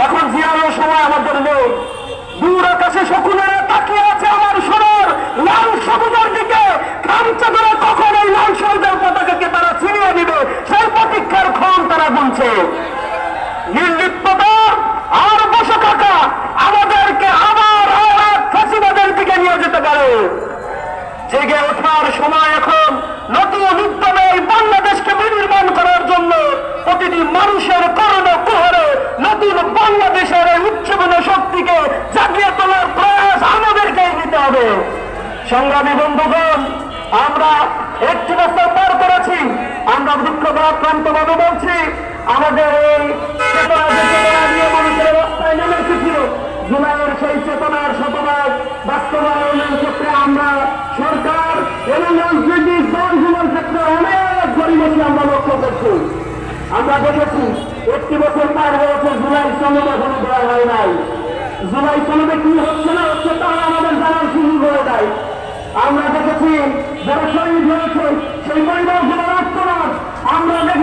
এখন জিয়ানোর সময় আমাদের নেই। দূর আকাশে শকুনেরা তাকিয়ে আছে আমার সোনার লাল সবুজের দিকে। খামচা করে কখন এই লাল সবুজের পতাকাকে তারা ছিনিয়ে দিবে সেই প্রতীক্ষার ক্ষণ তারা গুনছে। নির্লিপ্ততা আর বসে থাকা আমাদেরকে আবার ফাঁসিবাদের দিকে নিয়ে যেতে পারে। জেগে ওঠার সময় এখন। নতুন উদ্যমে এই বাংলাদেশকে বিনির্মাণ করার জন্য প্রতিটি মানুষের করণ কুহরে নতুন বাংলাদেশের এই উচ্চমানের শক্তিকে জাগিয়ে তোলার প্রয়াস আমাদেরকেই নিতে হবে। সংগ্রামী বন্ধুগণ, আমরা একটি বছর পার করেছি। আমরা দুঃখভারাক্রান্ত ভাবে বলছি, আমাদের এই চেতনা যে চেতনা নিয়ে মানুষের রাস্তায় নেমে এসেছিল, জুলাইয়ের সেই চেতনার শতভাগ বাস্তবায়নের ক্ষেত্রে আমরা সরকার এবং রাজনৈতিক দলগুলোর ক্ষেত্রে অনেক পরিবেশে আমরা লক্ষ্য করছি। আমরা দেখেছি একটি বছর পার হয়েছে, জুলাই সনদ এখনো দেওয়া হয় নাই। জুলাই সনদে কি হচ্ছে না হচ্ছে তা আমাদের জানার সুযোগ হয়ে যায়। আমরা দেখেছি যারা